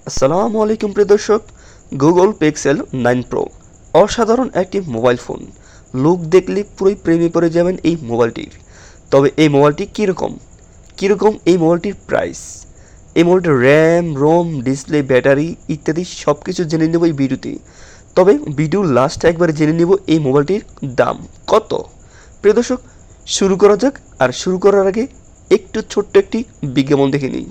আসসালামু আলাইকুম প্রিয় দর্শক। গুগল পিক্সেল 9 প্রো অসাধারণ একটি মোবাইল ফোন। লুক দেখলে পুরোই প্রেমে পড়ে যাবেন এই মোবাইলটির। তবে এই মোবাইলটি কীরকম এই মোবাইলটির প্রাইস, এই মোবাইলটির র্যাম, রোম, ডিসপ্লে, ব্যাটারি ইত্যাদি সব কিছু জেনে নেব এই ভিডিওতে। তবে ভিডিওর লাস্টে একবার জেনে নেব এই মোবাইলটির দাম কত। প্রিয় দর্শক, শুরু করা যাক। আর শুরু করার আগে একটু ছোট্ট একটি বিজ্ঞাপন দেখে নিই।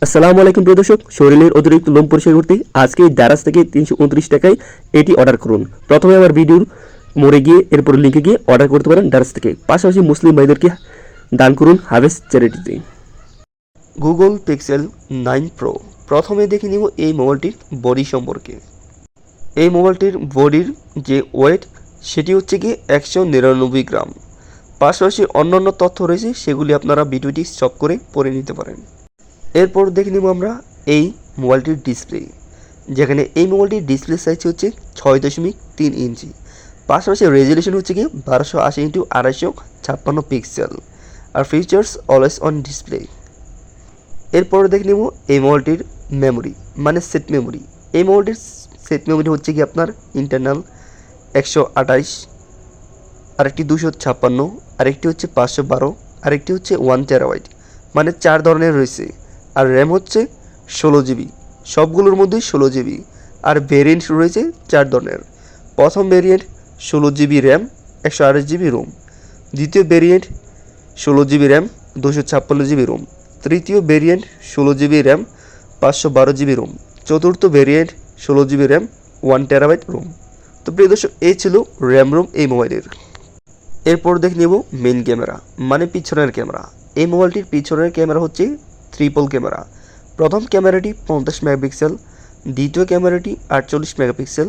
আসসালামু আলাইকুম প্রিয় দর্শক, শরীরের অতিরিক্ত লোম পরিষ্কার করতে আজকে দারাজ থেকে 329 টাকায় এটি অর্ডার করুন। প্রথমে আমার ভিডিওর মোড়ে গিয়ে এরপর লিঙ্কে গিয়ে অর্ডার করতে পারেন দারাজ থেকে। পাশাপাশি মুসলিম ভাইদেরকে দান করুন হাভেস চ্যারিটিতে। Google Pixel 9 Pro. প্রথমে দেখে নিব এই মোবাইলটির বডি সম্পর্কে। এই মোবাইলটির বডির যে ওয়েট সেটি হচ্ছে কি 199 গ্রাম। পাশাপাশি অন্যান্য তথ্য রয়েছে, সেগুলি আপনারা ভিডিওটি স্টপ করে পড়ে নিতে পারেন। এরপর দেখে নেব আমরা এই মোবাইলটির ডিসপ্লে, যেখানে এই মোবাইলটির ডিসপ্লে সাইজ হচ্ছে 6.3 ইঞ্চি। পাশাপাশি রেজলিউশন হচ্ছে কি 1280x256 পিক্সেল। আর ফিচার্স অলওয়েজ অন ডিসপ্লে। এরপর দেখে নেব এই মোবাইলটির মেমোরি, মানে সেট মেমোরি। এই মোবাইলটির সেট মেমোরি হচ্ছে কি আপনার ইন্টারনাল 128, আরেকটি 256, আরেকটি হচ্ছে 512, আরেকটি হচ্ছে 1 টেরাবাইট, মানে 4 ধরনের রয়েছে। আর র্যাম হচ্ছে 16 জিবি, সবগুলোর মধ্যেই 16 জিবি। আর ভেরিয়েন্ট রয়েছে 4 ধরনের। প্রথম variant 16 GB RAM, 128 GB ROM. দ্বিতীয় variant 16 GB RAM, 256 GB ROM. তৃতীয় variant 16 GB RAM, 512 GB ROM. চতুর্থ variant 16 GB RAM, 1 terabyte ROM. তো প্রিয় দর্শক, এই ছিল র্যাম রোম এই মোবাইলের। এরপর দেখে নেব মেইন ক্যামেরা, মানে পিছনের ক্যামেরা। এই মোবাইলটির পিছনের ক্যামেরা হচ্ছে ট্রিপল ক্যামেরা। প্রথম ক্যামেরাটি 50 মেগাপিক্সেল, দ্বিতীয় ক্যামেরাটি 48 মেগাপিক্সেল,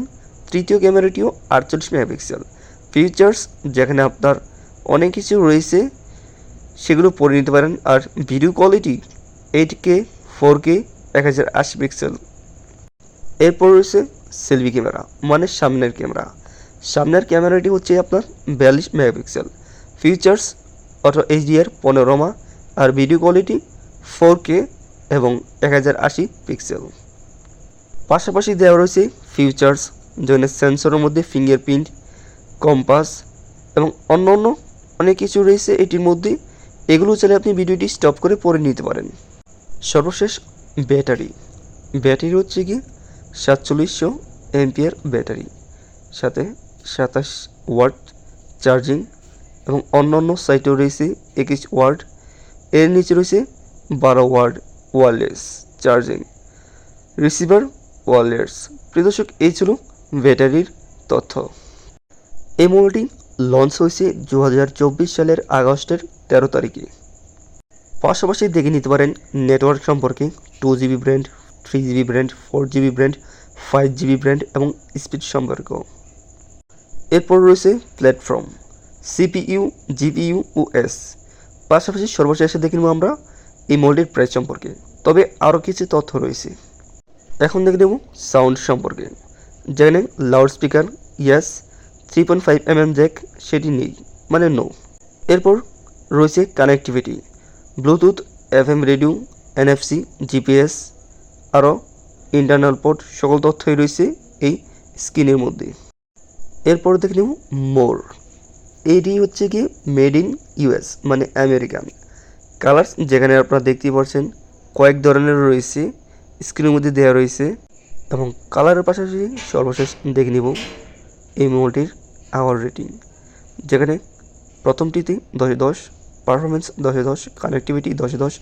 তৃতীয় ক্যামেরাটিও 48 মেগাপিক্সেল। ফিচার্স যেখানে আপনার অনেক কিছু রয়েছে, সেগুলো পড়ে নিতে পারেন। আর video quality 8K 4K 1080 pixel. এরপর রয়েছে সেলফি ক্যামেরা, মানে সামনের ক্যামেরা। সামনের ক্যামেরাটি হচ্ছে আপনার 42 মেগাপিক্সেল। ফিচার্স অটো এইচডিআর 15 আর ভিডিও কোয়ালিটি 4K এবং 1080 পিক্সেল। পাশাপাশি দেওয়া রয়েছে ফিচার্স, যেখানে সেন্সরের মধ্যে ফিঙ্গারপ্রিন্ট, কম্পাস এবং অন্য অনেক কিছু রয়েছে এটির মধ্যে। এগুলো চাইলে আপনি ভিডিওটি স্টপ করে পড়ে নিতে পারেন। সর্বশেষ ব্যাটারি হচ্ছে কি 4700 এমপিআর ব্যাটারি, সাথে 27 ওয়াট চার্জিং এবং অন্যান্য সাইটেও রয়েছে 21 ওয়াট। এর নিচে রয়েছে 12 watt wireless charging, receiver wireless. প্রিয় দর্শক, এই ছিল ব্যাটারির তথ্য। এই মোবাইলটি লঞ্চ হয়েছে 2024 সালের আগস্টের 13 তারিখে। পাশাপাশি দেখে নিতে পারেন নেটওয়ার্ক সম্পর্কে, 2GB brand, 3GB brand, 4GB brand, 5GB brand এবং স্পিড সম্পর্কেও। এরপর রয়েছে প্ল্যাটফর্ম, CPU, GPU ও OS। পাশাপাশি সর্বশেষে দেখে নেব আমরা এই মোবাইলটির প্রাইস সম্পর্কে। তবে আরও কিছু তথ্য রয়েছে। এখন দেখে নেব সাউন্ড সম্পর্কে, যেখানে loud speaker yes, 3.5mm Jack সেটি নেই, মানে নো। এরপর রয়েছে connectivity, Bluetooth, FM radio, NFC, GPS, আরও ইন্টারনাল পোর্ট, সকল তথ্যই রয়েছে এই স্ক্রিনের মধ্যে। এরপর দেখে নেব মোর। এটি হচ্ছে কি মেড ইন US, মানে আমেরিকান। কালার্স যেখানে আপনারা দেখতেই পাচ্ছেন কয়েক ধরনের রয়েছে, স্ক্রিনের মধ্যে দেওয়া রয়েছে। এবং কালারের পাশাপাশি সর্বশেষ দেখে নিব এই মোবাইলটির আওয়ার রেটিং, যেখানে প্রথমটিতে 10/10, performance 10/10, connectivity 10/10,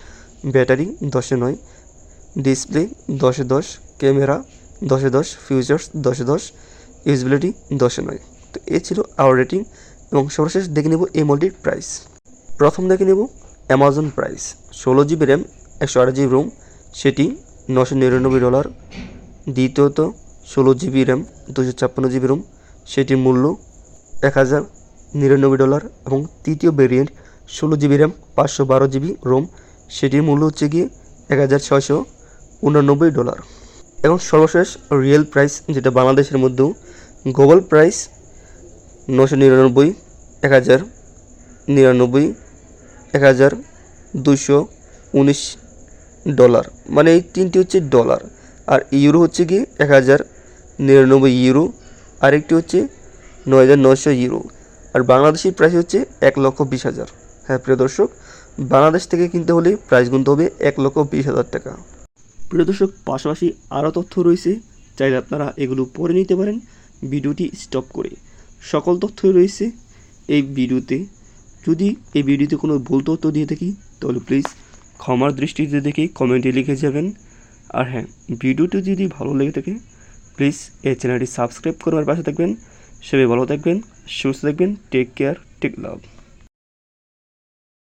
battery 10/9, display 10/10, camera 10/10, features 10/10, ইউজবিলিটি 10/9। তো এই ছিল আওয়ার রেটিং। এবং সর্বশেষ দেখে নেব এই মোবাইলটির প্রাইস। প্রথম দেখে নেব Amazon price. 16 GB RAM, 128 GB Rome, সেটি $999। দ্বিতীয়ত 16 জিবি র্যাম, 256 জিবি রোম, সেটির মূল্য $1099। এবং তৃতীয় variant 16 GB RAM, 512 GB Rome, সেটির মূল্য হচ্ছে গিয়ে $1689। এবং সর্বশেষ রিয়েল প্রাইস, যেটা বাংলাদেশের মধ্যেও গ্লোবাল প্রাইস 999, 1099, $1219, মানে এই তিনটি হচ্ছে ডলার। আর ইউরো হচ্ছে কি 1099 ইউরো, আরেকটি হচ্ছে 9900 ইউরো, আর বাংলাদেশের প্রাইস হচ্ছে 1,20,000। হ্যাঁ প্রিয় দর্শক, বাংলাদেশ থেকে কিনতে হলে প্রাইস গুনতে হবে 1,20,000 টাকা। প্রিয় দর্শক, পাশাপাশি আরও তথ্য রয়েছে, চাইলে আপনারা এগুলো পড়ে নিতে পারেন ভিডিওটি স্টপ করে। সকল তথ্যই রয়েছে এই ভিডিওতে। যদি এই ভিডিওতে কোনো ভুল তথ্য দিয়ে থাকি তাহলে প্লিজ ক্ষমার দৃষ্টিতে দেখে কমেন্টে লিখে যাবেন। আর হ্যাঁ, ভিডিওটি যদি ভালো লেগে থাকে প্লিজ এই চ্যানেলটি সাবস্ক্রাইব করে আমার পাশে থাকবেন। সবাই ভালো থাকবেন, সুস্থ থাকবেন, টেক কেয়ার, টেক লাভ।